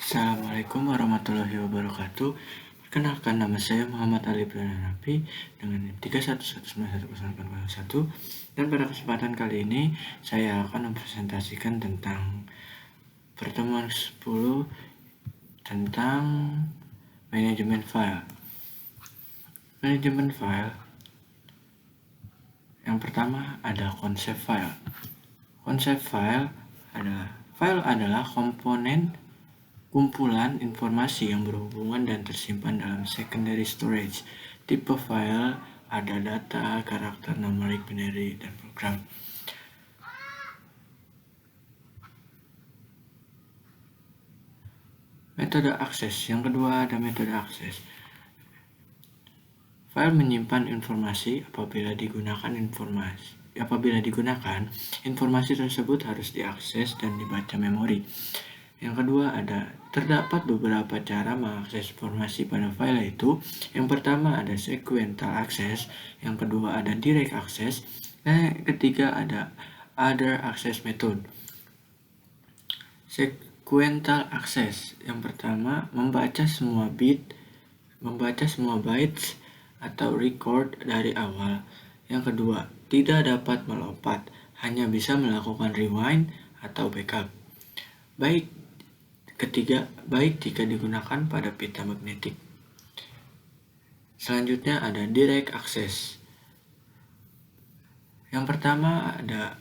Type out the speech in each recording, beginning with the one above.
Assalamualaikum warahmatullahi wabarakatuh. Perkenalkan, nama saya Muhammad Ali Prananapi dengan NIM 31191081, dan pada kesempatan kali ini saya akan mempresentasikan tentang pertemuan 10 tentang manajemen file. Manajemen file yang pertama ada konsep file. Konsep file adalah komponen kumpulan informasi yang berhubungan dan tersimpan dalam secondary storage. Tipe file ada data, karakter, numerik, binary, dan program. Metode akses. Yang kedua ada metode akses. File menyimpan informasi. Apabila digunakan informasi tersebut harus diakses dan dibaca memori. Yang kedua ada terdapat beberapa cara mengakses informasi pada file itu. Yang pertama ada sequential access, yang kedua ada direct access, dan yang ketiga ada other access method. Sequential access, yang pertama membaca semua bytes atau record dari awal. Yang kedua, tidak dapat melompat, hanya bisa melakukan rewind atau backup. Baik jika digunakan pada pita magnetik. Selanjutnya ada direct access. Yang pertama ada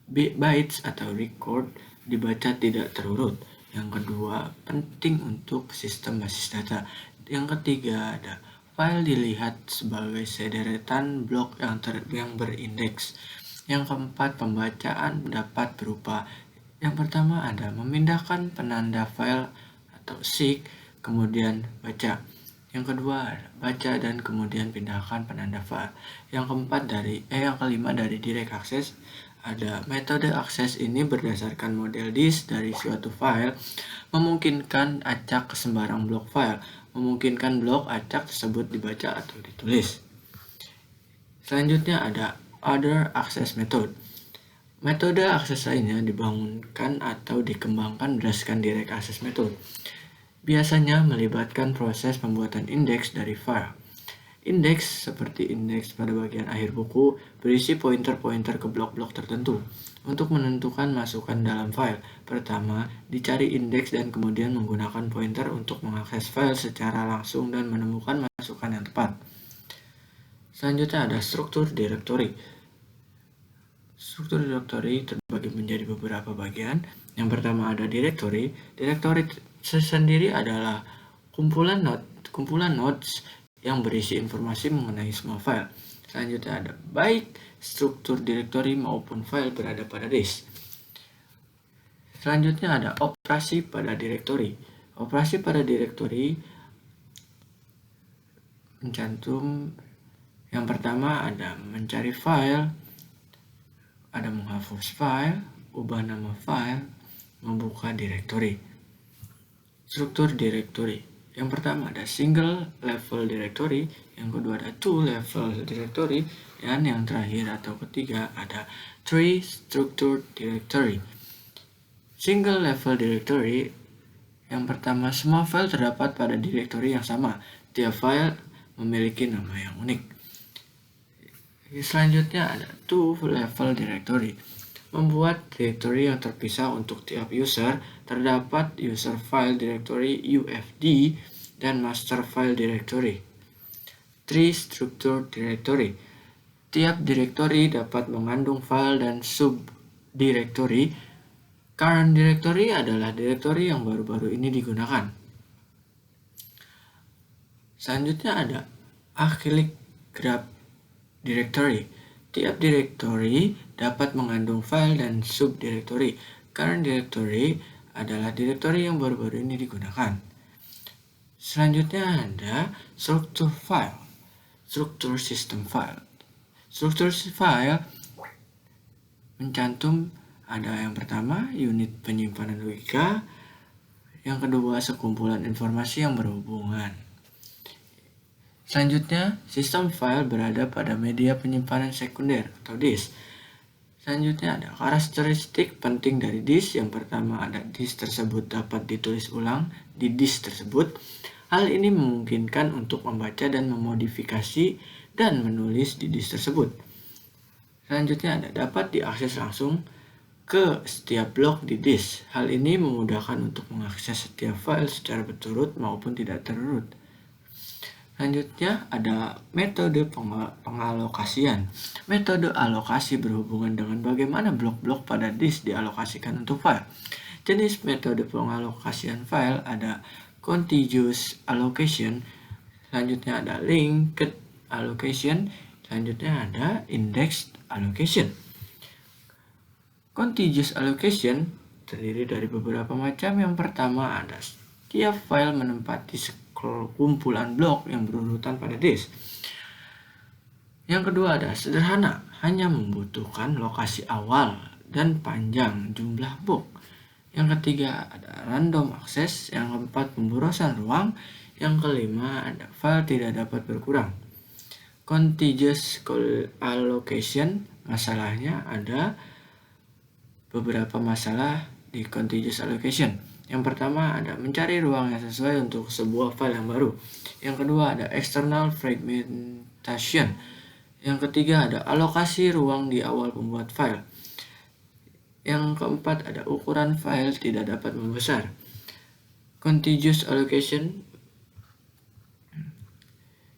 bytes atau record dibaca tidak terurut. Yang kedua, penting untuk sistem basis data. Yang ketiga ada file dilihat sebagai sederetan blok yang berindeks. Yang keempat, pembacaan dapat berupa yang pertama ada memindahkan penanda file atau seek, kemudian baca. Yang kedua ada baca dan kemudian pindahkan penanda file. Yang kelima dari direct access ada metode akses ini berdasarkan model disk dari suatu file, memungkinkan acak ke sembarang blok file, memungkinkan blok acak tersebut dibaca atau ditulis. Selanjutnya ada other access method. Metode akses lainnya dibangunkan atau dikembangkan berdasarkan direct access method. Biasanya melibatkan proses pembuatan indeks dari file. Indeks seperti indeks pada bagian akhir buku berisi pointer-pointer ke blok-blok tertentu. Untuk menentukan masukan dalam file, pertama dicari indeks dan kemudian menggunakan pointer untuk mengakses file secara langsung dan menemukan masukan yang tepat. Selanjutnya ada struktur directory. Struktur directory terbagi menjadi beberapa bagian. Yang pertama ada directory. Directory sendiri adalah kumpulan nodes yang berisi informasi mengenai semua file. Selanjutnya ada baik struktur directory maupun file berada pada disk. Selanjutnya ada operasi pada directory. Operasi pada directory mencantum yang pertama ada mencari file, ada menghapus file, ubah nama file, membuka directory. Struktur directory. Yang pertama ada single level directory, yang kedua ada two level directory, dan yang terakhir atau ketiga ada three structure directory. Single level directory, yang pertama semua file terdapat pada directory yang sama. Tiap file memiliki nama yang unik. Selanjutnya ada two level directory. Membuat directory yang terpisah untuk tiap user. Terdapat user file directory UFD dan master file directory. Three structure directory. Tiap directory dapat mengandung file dan subdirectory. Current directory adalah directory yang baru-baru ini digunakan. Selanjutnya ada acyclic graph directory. Tiap directory dapat mengandung file dan subdirectory. Current directory adalah directory yang baru-baru ini digunakan. Selanjutnya ada structure file, structure system file. Structure file mencantum ada yang pertama unit penyimpanan logika, yang kedua sekumpulan informasi yang berhubungan. Selanjutnya, sistem file berada pada media penyimpanan sekunder atau disk. Selanjutnya ada karakteristik penting dari disk. Yang pertama ada disk tersebut dapat ditulis ulang di disk tersebut. Hal ini memungkinkan untuk membaca dan memodifikasi dan menulis di disk tersebut. Selanjutnya ada dapat diakses langsung ke setiap blok di disk. Hal ini memudahkan untuk mengakses setiap file secara berturut maupun tidak terurut. Selanjutnya ada metode pengalokasian. Metode alokasi berhubungan dengan bagaimana blok-blok pada disk dialokasikan untuk file. Jenis metode pengalokasian file ada contiguous allocation, selanjutnya ada linked allocation, selanjutnya ada indexed allocation. Contiguous allocation terdiri dari beberapa macam. Yang pertama ada setiap file menempati kumpulan blok yang berurutan pada disk. Yang kedua ada sederhana, hanya membutuhkan lokasi awal dan panjang jumlah blok. Yang ketiga ada random access. Yang keempat pemborosan ruang. Yang kelima ada file tidak dapat berkurang. Contiguous allocation, masalahnya ada beberapa masalah di contiguous allocation. Yang pertama ada mencari ruang yang sesuai untuk sebuah file yang baru. Yang kedua ada external fragmentation. Yang ketiga ada alokasi ruang di awal pembuat file. Yang keempat ada ukuran file tidak dapat membesar. Contiguous allocation.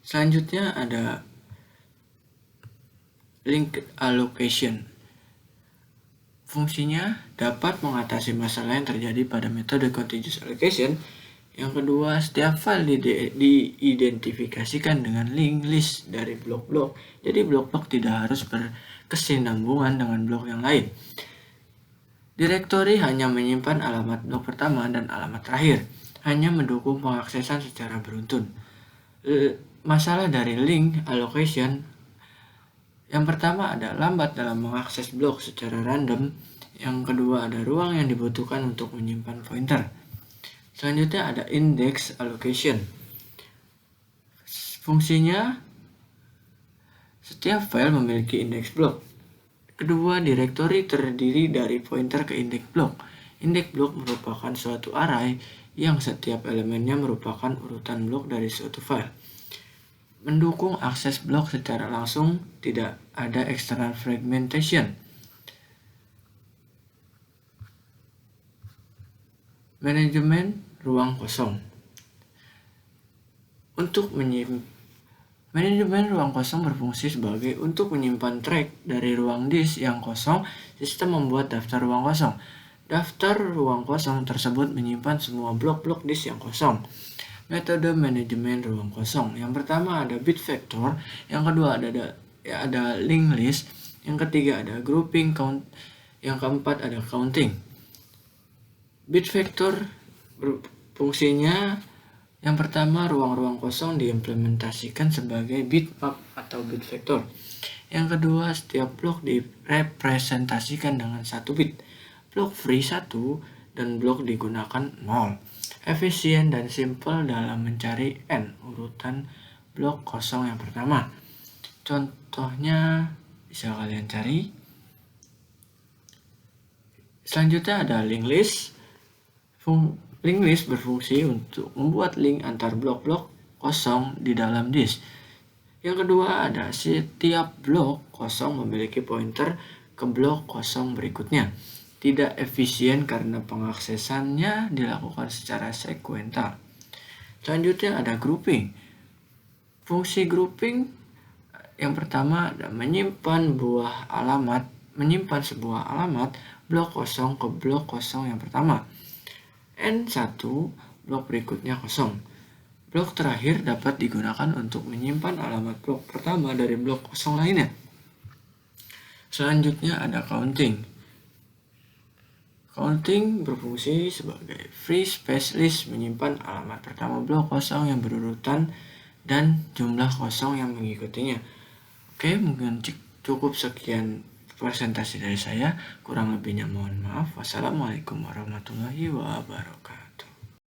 Selanjutnya ada linked allocation. Fungsinya dapat mengatasi masalah yang terjadi pada metode contiguous allocation. Yang kedua, setiap file diidentifikasikan dengan link list dari blok-blok. Jadi blok-blok tidak harus berkesinambungan dengan blok yang lain. Direktori hanya menyimpan alamat blok pertama dan alamat terakhir, hanya mendukung pengaksesan secara beruntun. Masalah dari link allocation. Yang pertama ada lambat dalam mengakses blok secara random. Yang kedua ada ruang yang dibutuhkan untuk menyimpan pointer. Selanjutnya ada index allocation. Fungsinya setiap file memiliki indeks blok. Kedua, direktori terdiri dari pointer ke indeks blok. Indeks blok merupakan suatu array yang setiap elemennya merupakan urutan blok dari suatu file. Mendukung akses blok secara langsung, tidak ada external fragmentation. Manajemen ruang kosong. Manajemen ruang kosong berfungsi sebagai untuk menyimpan track dari ruang disk yang kosong. Sistem membuat daftar ruang kosong. Daftar ruang kosong tersebut menyimpan semua blok-blok disk yang kosong. Metode manajemen ruang kosong. Yang pertama ada bit vector, yang kedua ada linked list, yang ketiga ada grouping count, yang keempat ada counting. Bit vector fungsinya yang pertama ruang-ruang kosong diimplementasikan sebagai bitmap atau bit vector. Yang kedua setiap blok direpresentasikan dengan 1 bit. Blok free 1 dan blok digunakan 0. Efisien dan simple dalam mencari n urutan blok kosong yang pertama. Contohnya bisa kalian cari. Selanjutnya ada linked list. Linked list berfungsi untuk membuat link antar blok-blok kosong di dalam disk. Yang kedua ada setiap blok kosong memiliki pointer ke blok kosong berikutnya. Tidak efisien karena pengaksesannya dilakukan secara sekuensial. Selanjutnya ada grouping. Fungsi grouping yang pertama ada menyimpan sebuah alamat blok kosong ke blok kosong yang pertama. N1 blok berikutnya kosong. Blok terakhir dapat digunakan untuk menyimpan alamat blok pertama dari blok kosong lainnya. Selanjutnya ada counting. Counting berfungsi sebagai free space list, menyimpan alamat pertama blok kosong yang berurutan dan jumlah kosong yang mengikutinya. Oke, mungkin cukup sekian presentasi dari saya. Kurang lebihnya mohon maaf. Wassalamualaikum warahmatullahi wabarakatuh.